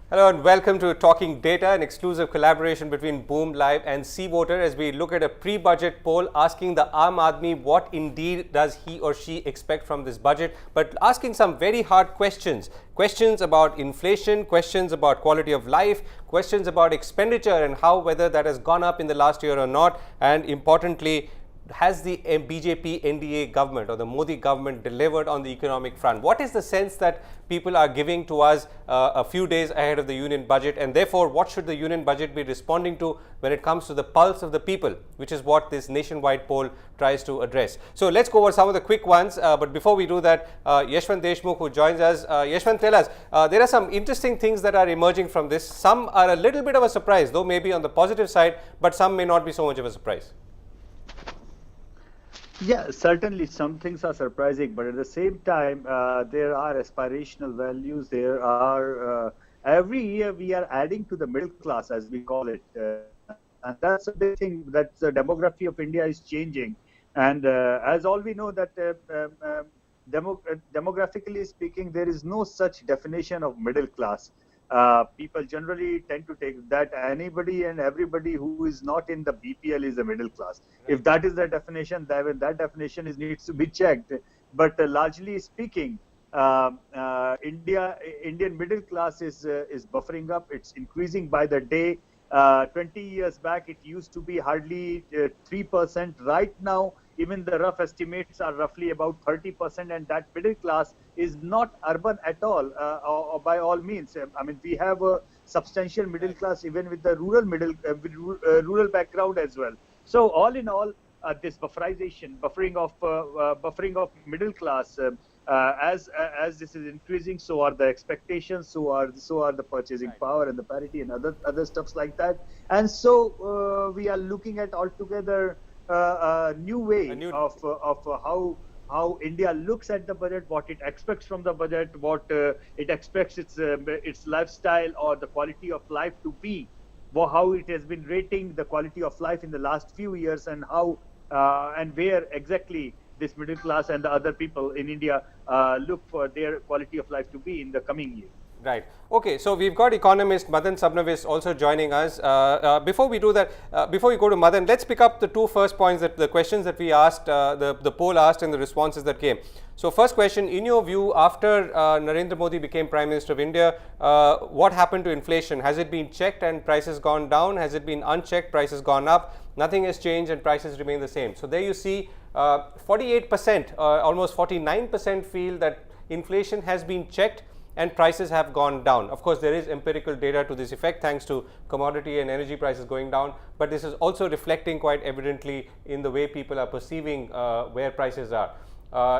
Hello and welcome to Talking Data, an exclusive collaboration between Boom Live and Seawater, as we look at a pre-budget poll asking the Aadmi what indeed does he or she expect from this budget, but asking some very hard questions. Questions about inflation, questions about quality of life, questions about expenditure and how whether that has gone up in the last year or not, and importantly, has the BJP NDA government or the Modi government delivered on the economic front? What is the sense that people are giving to us a few days ahead of the union budget, and therefore what should the union budget be responding to when it comes to the pulse of the people, which is what this nationwide poll tries to address? So let's go over some of the quick ones, but before we do that, Yashwant Deshmukh, who joins us. Yashwant, tell us, there are some interesting things that are emerging from this. Some are a little bit of a surprise, though maybe on the positive side, but some may not be so much of a surprise. Yeah, certainly some things are surprising, but at the same time, there are aspirational values. There are, every year we are adding to the middle class, as we call it. And that's a big thing, that the demography of India is changing. And as all we know that demographically speaking, there is no such definition of middle class. People generally tend to take that anybody and everybody who is not in the BPL is a middle class. If that is the definition, then that definition needs to be checked. But largely speaking, Indian middle class is buffering up. It's increasing by the day. 20 years back, it used to be hardly 3%. Right now, even the rough estimates are roughly about 30%, and that middle class is not urban at all, or by all means. I mean, we have a substantial middle class even with the rural background as well. So all in all, this buffering of middle class, as this is increasing, so are the expectations, so are the purchasing power and the parity and other stuffs like that. And so we are looking at altogether a new way of how India looks at the budget, what it expects from the budget, what it expects its lifestyle or the quality of life to be, how it has been rating the quality of life in the last few years, and how and where exactly this middle class and the other people in India look for their quality of life to be in the coming year. Right. Okay. So we've got economist Madan Sabnavis also joining us. Before we do that, before we go to Madan, let's pick up the two first points, that the questions that we asked, the poll asked, and the responses that came. So first question, in your view, after Narendra Modi became Prime Minister of India, what happened to inflation? Has it been checked and prices gone down? Has it been unchecked, prices gone up? Nothing has changed and prices remain the same. So there you see 48%, almost 49% feel that inflation has been checked and prices have gone down. Of course, there is empirical data to this effect thanks to commodity and energy prices going down, but this is also reflecting quite evidently in the way people are perceiving where prices are.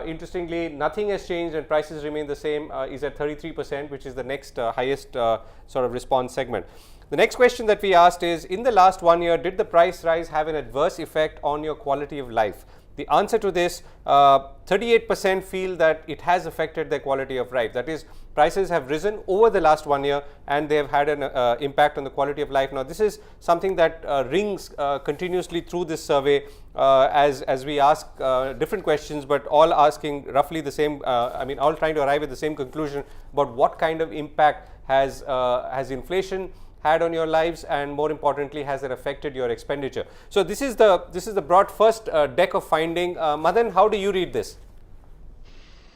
Interestingly, nothing has changed and prices remain the same is at 33%, which is the next highest sort of response segment. The next question that we asked is, in the last 1 year, did the price rise have an adverse effect on your quality of life? The answer to this, 38% feel that it has affected their quality of life. That is, prices have risen over the last 1 year and they have had an impact on the quality of life. Now, this is something that rings continuously through this survey as we ask different questions, but all asking roughly the same, all trying to arrive at the same conclusion about what kind of impact has inflation had on your lives, and more importantly, has it affected your expenditure? So this is the broad first deck of finding. Madan, how do you read this?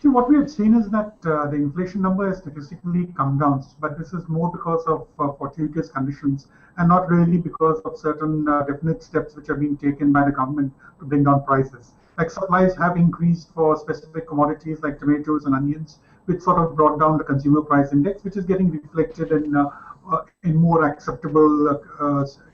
See, what we have seen is that the inflation number has statistically come down, but this is more because of fortuitous conditions and not really because of certain definite steps which are being taken by the government to bring down prices. Like, supplies have increased for specific commodities like tomatoes and onions, which sort of brought down the consumer price index, which is getting reflected in more acceptable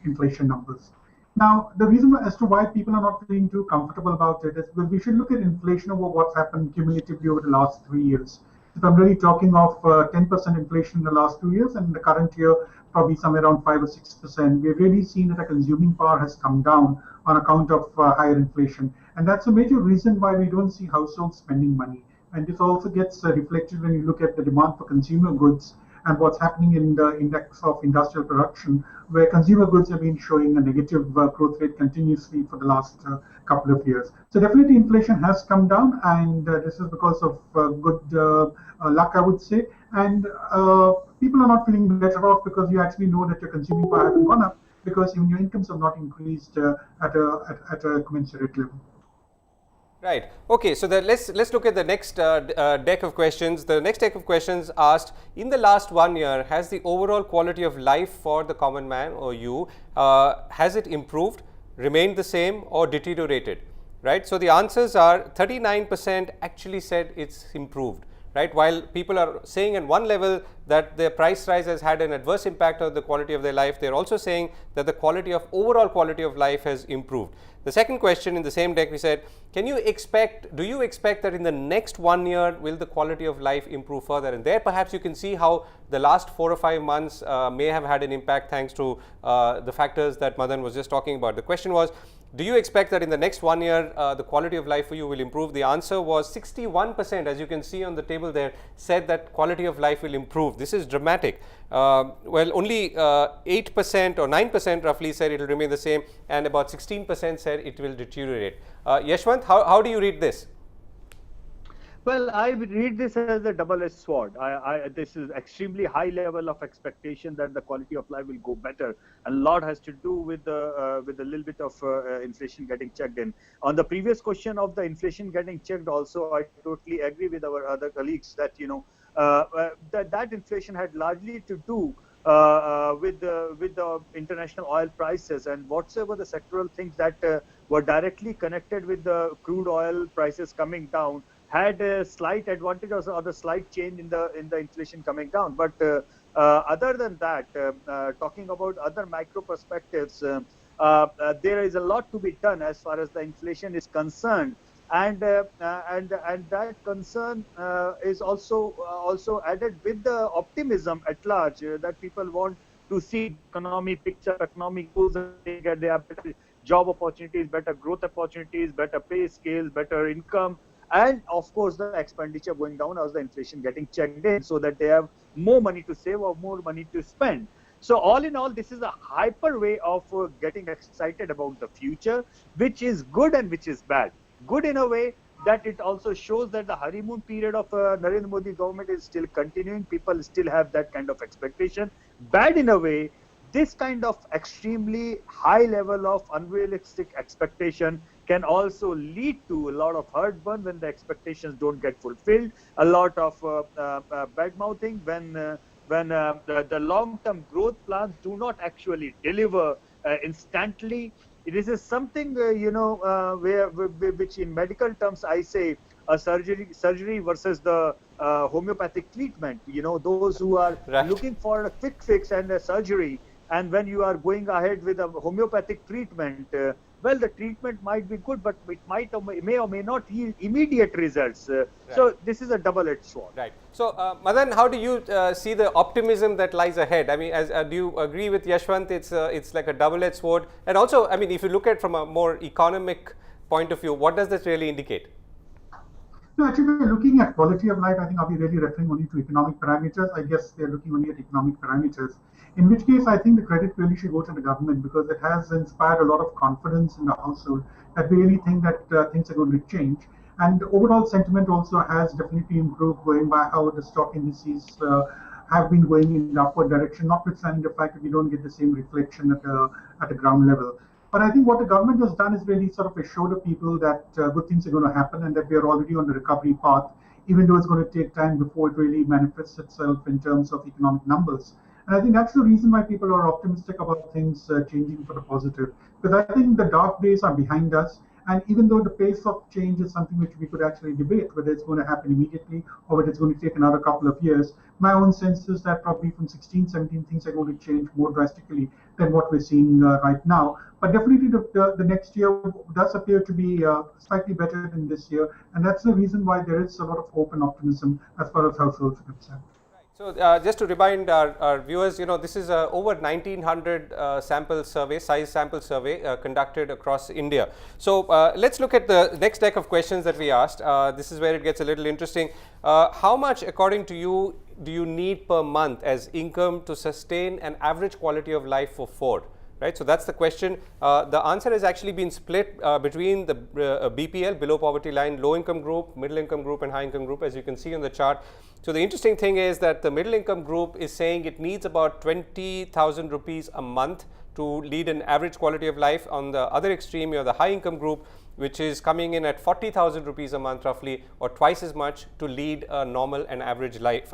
inflation numbers. Now, the reason as to why people are not feeling too comfortable about it is because we should look at inflation over what's happened cumulatively over the last 3 years. If I'm really talking of 10% inflation in the last 2 years, and in the current year, probably somewhere around 5 or 6%, we've really seen that our consuming power has come down on account of higher inflation. And that's a major reason why we don't see households spending money. And this also gets reflected when you look at the demand for consumer goods and what's happening in the index of industrial production, where consumer goods have been showing a negative growth rate continuously for the last couple of years. So definitely inflation has come down, and this is because of good luck, I would say. And people are not feeling better off because you actually know that your consuming power hasn't gone up because even your incomes have not increased at a commensurate level. Right. Okay. So let's look at the next deck of questions. The next deck of questions asked, in the last 1 year, has the overall quality of life for the common man or you, has it improved, remained the same, or deteriorated? Right. So the answers are 39% actually said it's improved. Right. While people are saying at one level that the price rise has had an adverse impact on the quality of their life, they're also saying that the overall quality of life has improved. The second question in the same deck, we said, do you expect that in the next 1 year will the quality of life improve further? And there perhaps you can see how the last 4 or 5 months may have had an impact thanks to the factors that Madan was just talking about. The question was, do you expect that in the next 1 year the quality of life for you will improve? The answer was 61%, as you can see on the table there, said that quality of life will improve. This is dramatic. Well, only 8% or 9% roughly said it will remain the same, and about 16% said it will deteriorate. Yashwant, how do you read this? Well, I would read this as a double-edged sword. This is extremely high level of expectation that the quality of life will go better. A lot has to do with a little bit of inflation getting checked in. On the previous question of the inflation getting checked, also I totally agree with our other colleagues that that inflation had largely to do with the international oil prices and whatsoever the sectoral things that were directly connected with the crude oil prices coming down had a slight advantage or the slight change in the inflation coming down. But other than that, talking about other micro perspectives, there is a lot to be done as far as the inflation is concerned, and that concern is also added with the optimism at large that people want to see economy picks up, economy goes, there are better job opportunities, better growth opportunities, better pay scales, better income, and of course the expenditure going down as the inflation getting checked in, so that they have more money to save or more money to spend. So all in all, this is a hyper way of getting excited about the future, which is good and which is bad. Good in a way that it also shows that the honeymoon period of Narendra Modi government is still continuing. People still have that kind of expectation. Bad in a way, this kind of extremely high level of unrealistic expectation can also lead to a lot of heartburn when the expectations don't get fulfilled, a lot of bad mouthing when the long-term growth plans do not actually deliver instantly. This is something which in medical terms I say a surgery versus the homeopathic treatment. Those who are Right. looking for a quick fix and a surgery, and when you are going ahead with a homeopathic treatment, well, the treatment might be good, but it may or may not yield immediate results. So this is a double-edged sword. Right. So, Madan, how do you see the optimism that lies ahead? I mean, do you agree with Yashwant? It's like a double-edged sword. And also, I mean, if you look at from a more economic point of view, what does this really indicate? No, actually, we're looking at quality of life. I think, are we really referring only to economic parameters? I guess they're looking only at economic parameters. In which case, I think the credit really should go to the government because it has inspired a lot of confidence in the household that we really think that things are going to change. And the overall sentiment also has definitely improved going by how the stock indices have been going in the upward direction, notwithstanding the fact that we don't get the same reflection at the ground level. But I think what the government has done is really sort of assure the people that good things are going to happen and that we are already on the recovery path, even though it's going to take time before it really manifests itself in terms of economic numbers. And I think that's the reason why people are optimistic about things changing for the positive. Because I think the dark days are behind us. And even though the pace of change is something which we could actually debate, whether it's going to happen immediately or whether it's going to take another couple of years, my own sense is that probably from 16, 17, things are going to change more drastically than what we're seeing right now. But definitely the next year does appear to be slightly better than this year. And that's the reason why there is a lot of hope and optimism as far as households are concerned. So, just to remind our viewers, this is over 1900 size sample survey conducted across India. So, let's look at the next deck of questions that we asked. This is where it gets a little interesting. How much, according to you, do you need per month as income to sustain an average quality of life for four? right? So that's the question. The answer has actually been split between the BPL, below poverty line, low income group, middle income group and high income group, as you can see on the chart. So the interesting thing is that the middle income group is saying it needs about 20,000 rupees a month to lead an average quality of life. On the other extreme, you have the high income group, which is coming in at 40,000 rupees a month roughly, or twice as much to lead a normal and average life.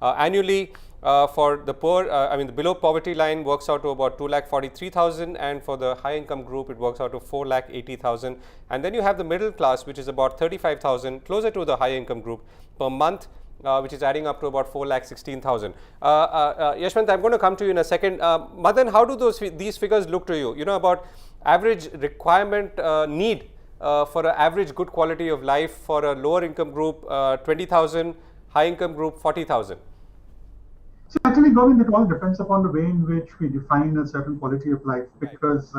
Annually, for the poor, I mean the below poverty line works out to about 2,43,000, and for the high income group it works out to 4,80,000. And then you have the middle class, which is about 35,000, closer to the high income group per month, which is adding up to about 4,16,000. Yashwant, I'm going to come to you in a second. Madan, how do these figures look to you? You know, about average requirement need for an average good quality of life for a lower income group, 20,000, high income group 40,000. So actually, Govind, it all depends upon the way in which we define a certain quality of life, because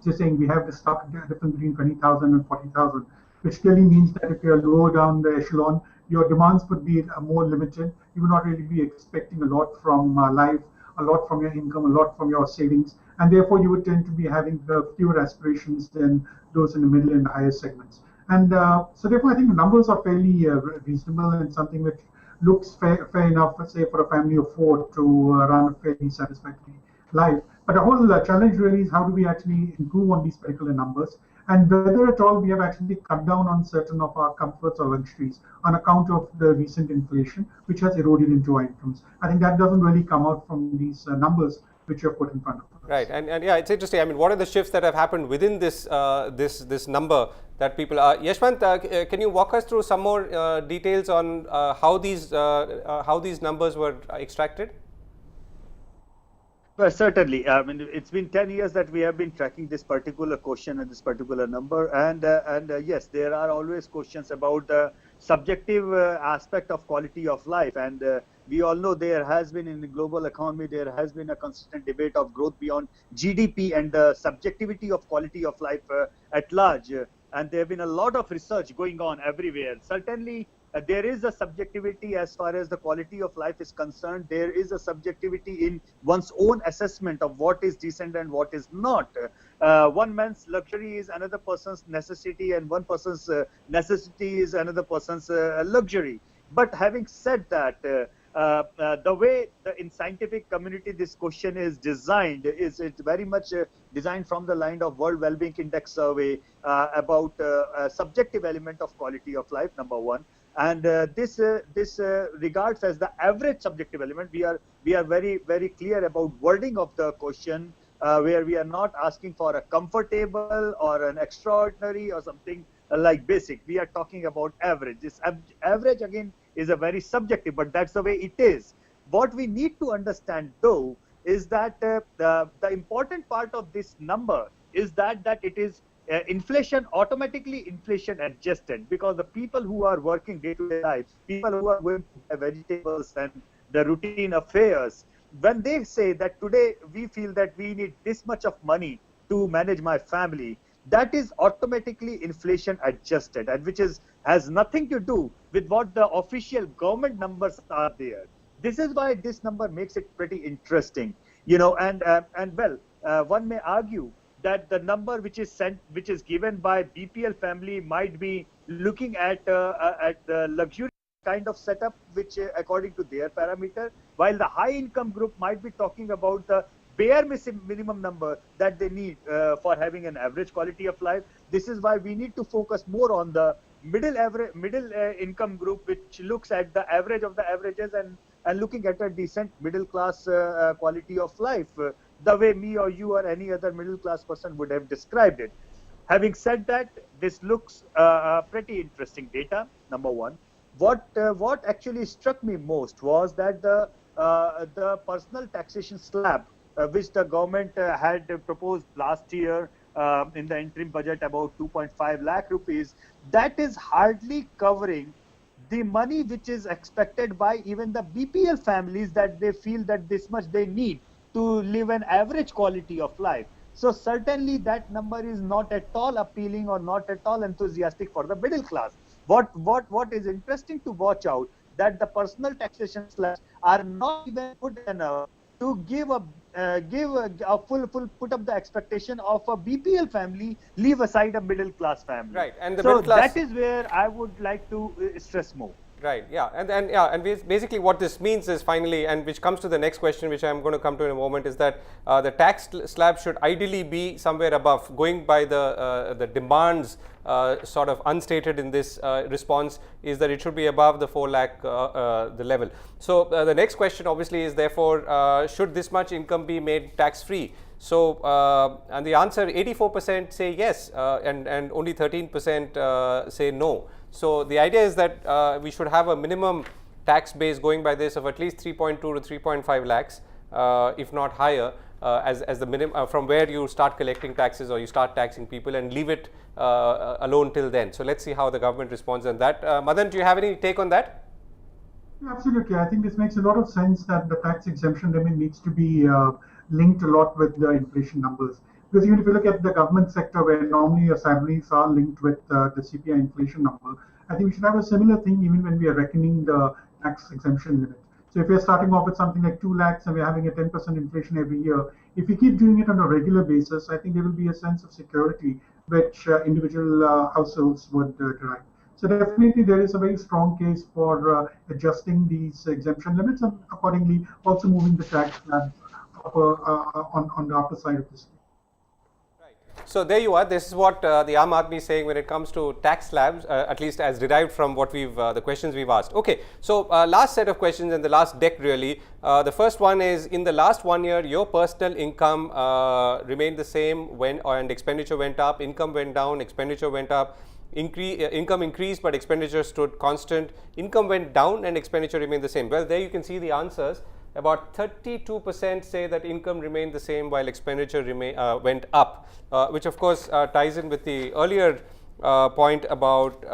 just saying we have this stark difference between 20,000 and 40,000, which clearly means that if you're lower down the echelon, your demands would be more limited. You would not really be expecting a lot from life, a lot from your income, a lot from your savings, and therefore you would tend to be having fewer aspirations than those in the middle and the higher segments. And so therefore I think the numbers are fairly reasonable and something which looks fair enough, let's say, for a family of four to run a fairly satisfactory life. But the whole challenge really is how do we actually improve on these particular numbers, and whether at all we have actually cut down on certain of our comforts or luxuries on account of the recent inflation, which has eroded into our incomes. I think that doesn't really come out from these numbers which you have put in front of us. Right, and yeah, it's interesting. I mean, what are the shifts that have happened within this this number that people are? Yashwant, can you walk us through some more details on how these numbers were extracted? Well, certainly. I mean, it's been 10 years that we have been tracking this particular question and this particular number, and yes, there are always questions about the subjective aspect of quality of life, and we all know there has been in the global economy, there has been a consistent debate of growth beyond GDP and the subjectivity of quality of life at large, and there have been a lot of research going on everywhere. Certainly, there is a subjectivity as far as the quality of life is concerned. There is a subjectivity in one's own assessment of what is decent and what is not. One man's luxury is another person's necessity, and one person's necessity is another person's luxury. But having said that, the way in scientific community this question is designed is it very much designed from the line of World Wellbeing Index survey about a subjective element of quality of life, number one. And this regards as the average subjective element. We are very clear about wording of the question, where we are not asking for a comfortable or an extraordinary or something like basic. We are talking about average. This average again is a very subjective, but that's the way it is. What we need to understand though is that the important part of this number is that it is automatically inflation adjusted, because the people who are working day-to-day life, people who are going to buy vegetables and the routine affairs, when they say that today we feel that we need this much of money to manage my family, that is automatically inflation adjusted, and which has nothing to do with what the official government numbers are there. This is why this number makes it pretty interesting, you know, and well, one may argue that the number which is given by BPL family might be looking at the luxury kind of setup, which according to their parameter, while the high income group might be talking about the bare minimum number that they need for having an average quality of life. This is why we need to focus more on the middle income group, which looks at the average of the averages and looking at a decent middle class quality of life, the way me or you or any other middle class person would have described it. Having said that, this looks pretty interesting data, number one. What actually struck me most was that the personal taxation slab, which the government had proposed last year in the interim budget, about 2.5 lakh rupees, that is hardly covering the money which is expected by even the BPL families, that they feel that this much they need to live an average quality of life. So certainly that number is not at all appealing or not at all enthusiastic for the middle class. What is interesting to watch out, that the personal taxation slabs are not even put in a to give a full put up the expectation of a BPL family, leave aside a middle class family. Right, and the So middle class, that is where I would like to stress more. right, yeah, and basically what this means is finally, and which comes to the next question, which I'm going to come to in a moment, is that the tax slab should ideally be somewhere above, going by the demands sort of unstated in this response, is that it should be above the 4 lakh the level. So the next question obviously is therefore, should this much income be made tax free? So and the answer, 84% say yes, and only 13% say no. So the idea is that we should have a minimum tax base going by this of at least 3.2 to 3.5 lakhs, if not higher, as the minimum from where you start collecting taxes or you start taxing people, and leave it alone till then. So let's see how the government responds on that. Madan, do you have any take on that? Absolutely. I think this makes a lot of sense that the tax exemption limit needs to be linked a lot with the inflation numbers. Because even if you look at the government sector, where normally your salaries are linked with the CPI inflation number, I think we should have a similar thing even when we are reckoning the tax exemption limit. So if we're starting off with something like 2 lakhs and we're having a 10% inflation every year, if we keep doing it on a regular basis, I think there will be a sense of security which individual households would derive. So definitely there is a very strong case for adjusting these exemption limits and accordingly also moving the tax slabs on the upper side of the scale. So there you are. This is what the Aam Aadmi is saying when it comes to tax slabs, at least as derived from what we've the questions we've asked. Okay, so last set of questions and the last deck really. The first one is, in the last 1 year, your personal income remained the same and expenditure went up, income went down, expenditure went up. Income increased but expenditure stood constant, income went down and expenditure remained the same. Well, there you can see the answers. About 32% say that income remained the same while expenditure went up, which of course ties in with the earlier point about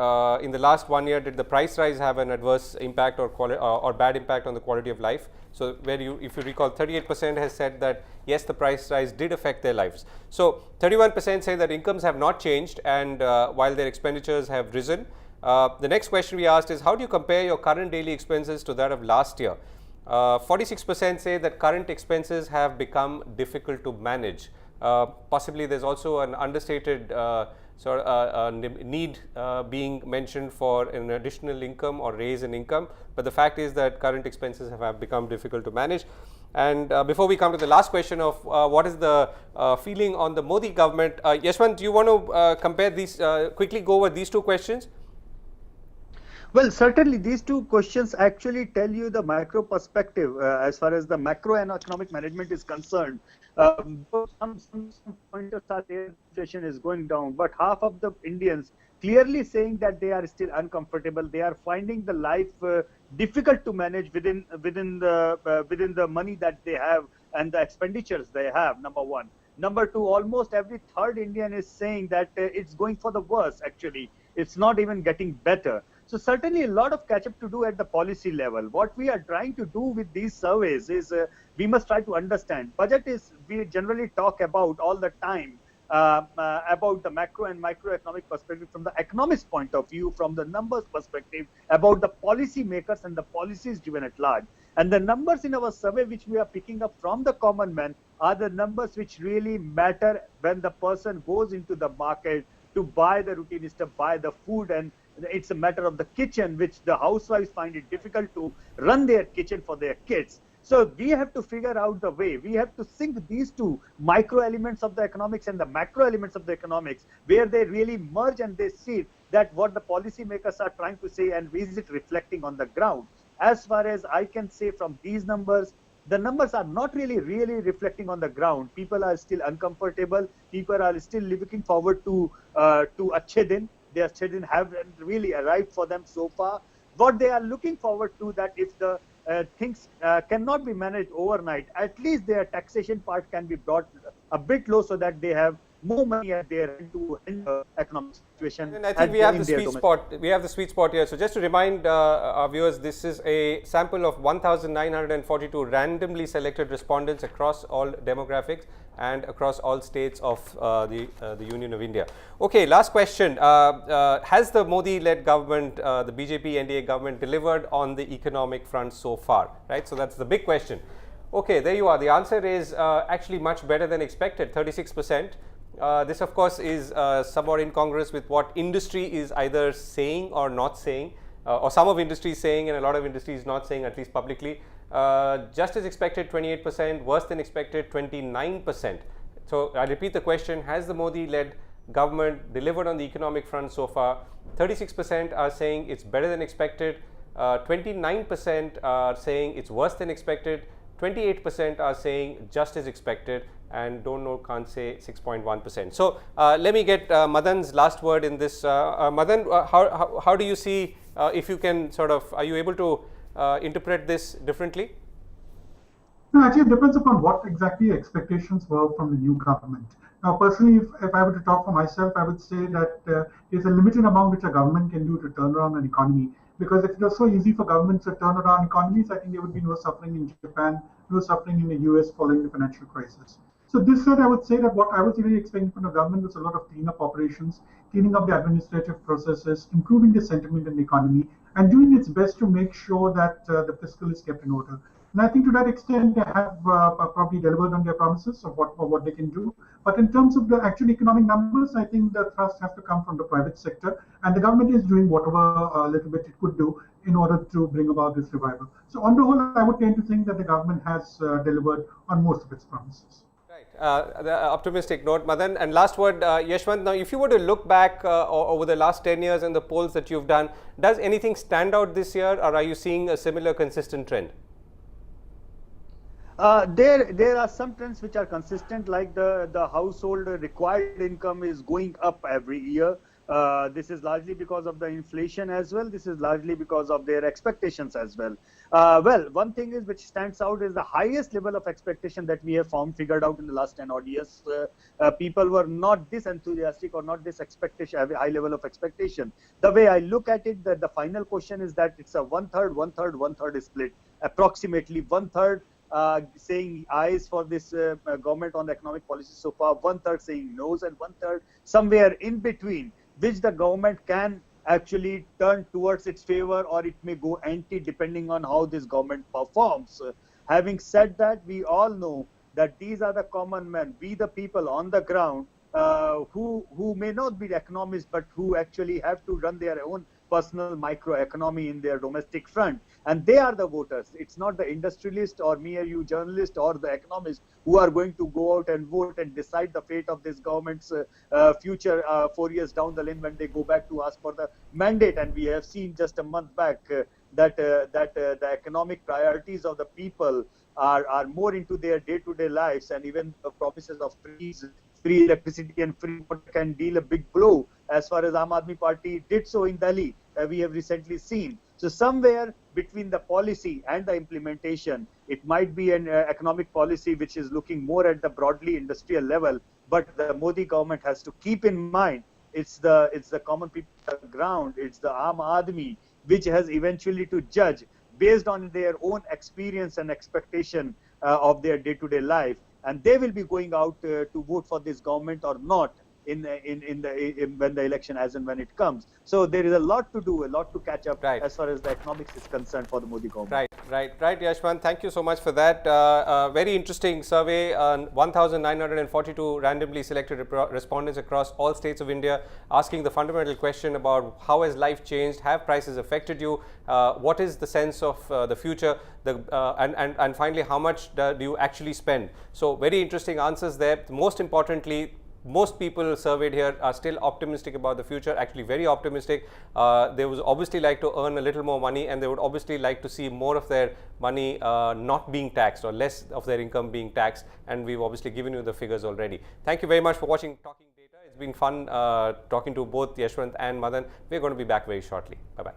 in the last 1 year, did the price rise have an adverse impact or bad impact on the quality of life? So where if you recall, 38% has said that yes, the price rise did affect their lives. So 31% say that incomes have not changed, and while their expenditures have risen. The next question we asked is, how do you compare your current daily expenses to that of last year? 46% say that current expenses have become difficult to manage. Possibly there's also an understated need being mentioned for an additional income or raise in income, but the fact is that current expenses have become difficult to manage. And before we come to the last question of what is the feeling on the Modi government, Yashwant, do you want to compare these, quickly go over these two questions? Well, certainly these two questions actually tell you the macro perspective as far as the macro and economic management is concerned. Some pointers are there, inflation is going down, but half of the Indians clearly saying that they are still uncomfortable. They are finding the life difficult to manage within the money that they have and the expenditures they have. Number one. Number two, almost every third Indian is saying that it's going for the worse. Actually, it's not even getting better. So certainly a lot of catch up to do at the policy level. What we are trying to do with these surveys is we must try to understand. Budget is, we generally talk about all the time about the macro and microeconomic perspective from the economist point of view, from the numbers perspective, about the policy makers and the policies driven at large. And the numbers in our survey which we are picking up from the common man are the numbers which really matter when the person goes into the market to buy the routine stuff, buy the food, and it's a matter of the kitchen, which the housewives find it difficult to run their kitchen for their kids. So we have to figure out the way. We have to sync these two micro elements of the economics and the macro elements of the economics, where they really merge and they see that what the policymakers are trying to say and is it reflecting on the ground. As far as I can say from these numbers, the numbers are not really reflecting on the ground. People are still uncomfortable. People are still looking forward to Achhe Din. Their children haven't really arrived for them so far. What they are looking forward to, that if the things cannot be managed overnight, at least their taxation part can be brought a bit low so that they have more money at their end to handle economic situation. And I think we have the sweet spot. We have the sweet spot here. So just to remind our viewers, this is a sample of 1,942 randomly selected respondents across all demographics and across all states of the Union of India. Okay, last question. Has the Modi-led government, the BJP NDA government, delivered on the economic front so far? Right. So that's the big question. Okay, there you are. The answer is actually much better than expected, 36%. This of course is somewhat incongruous with what industry is either saying or not saying, or some of industry is saying and a lot of industry is not saying, at least publicly. Just as expected, 28%, worse than expected, 29%. So I repeat the question, has the Modi-led government delivered on the economic front so far? 36% are saying it's better than expected, 29% are saying it's worse than expected, 28% are saying just as expected, and don't know, can't say 6.1%. So let me get Madan's last word in this. Madan, how do you see, if you can sort of, are you able to interpret this differently? No, actually, it depends upon what exactly expectations were from the new government. Now, personally, if I were to talk for myself, I would say that there's a limited amount which a government can do to turn around an economy. Because if it was so easy for governments to turn around economies, I think there would be no suffering in Japan, no suffering in the US following the financial crisis. So this said, I would say that what I was really expecting from the government was a lot of cleanup operations, cleaning up the administrative processes, improving the sentiment in the economy, and doing its best to make sure that the fiscal is kept in order. And I think to that extent, they have probably delivered on their promises of what they can do. But in terms of the actual economic numbers, I think the thrust has to come from the private sector. And the government is doing whatever little bit it could do in order to bring about this revival. So on the whole, I would tend to think that the government has delivered on most of its promises. Right, the optimistic note, Madan. And last word, Yashwant, now if you were to look back over the last 10 years and the polls that you've done, does anything stand out this year, or are you seeing a similar consistent trend? There are some trends which are consistent, like the household required income is going up every year. This is largely because of the inflation as well. This is largely because of their expectations as well. Well, one thing is which stands out is the highest level of expectation that we have figured out in the last 10 odd years. People were not this enthusiastic or not this expectation, have a high level of expectation. The way I look at it, that the final question is that it's a one-third, one-third, one-third split, approximately one-third saying ayes for this government on the economic policy so far, one-third saying no's, and one-third somewhere in between, which the government can actually turn towards its favor, or it may go anti depending on how this government performs. Having said that, we all know that these are the common men, we the people on the ground, who may not be economists, but who actually have to run their own personal microeconomy in their domestic front, and they are the voters. It's not the industrialist or me or you journalist or the economist who are going to go out and vote and decide the fate of this government's future 4 years down the line when they go back to ask for the mandate. And we have seen just a month back that the economic priorities of the people are more into their day-to-day lives, and even the promises of free electricity and free water can deal a big blow, as far as Aadmi Party did so in Delhi, we have recently seen. So somewhere between the policy and the implementation, it might be an economic policy which is looking more at the broadly industrial level, but the Modi government has to keep in mind it's the common people on the ground, it's the Aam Aadmi, which has eventually to judge based on their own experience and expectation of their day-to-day life, and they will be going out to vote for this government or not when the election as and when it comes. So there is a lot to do, a lot to catch up as far as the economics is concerned for the Modi government. Right, Yashwant. Thank you so much for that. Very interesting survey. 1,942 randomly selected respondents across all states of India, asking the fundamental question about how has life changed, have prices affected you, what is the sense of the future, and finally, how much do you actually spend? So very interesting answers there. Most importantly, most people surveyed here are still optimistic about the future, actually very optimistic. They would obviously like to earn a little more money, and they would obviously like to see more of their money not being taxed, or less of their income being taxed, and we've obviously given you the figures already. Thank you very much for watching Talking Data. It's been fun talking to both Yashwant and Madan. We're going to be back very shortly. Bye-bye.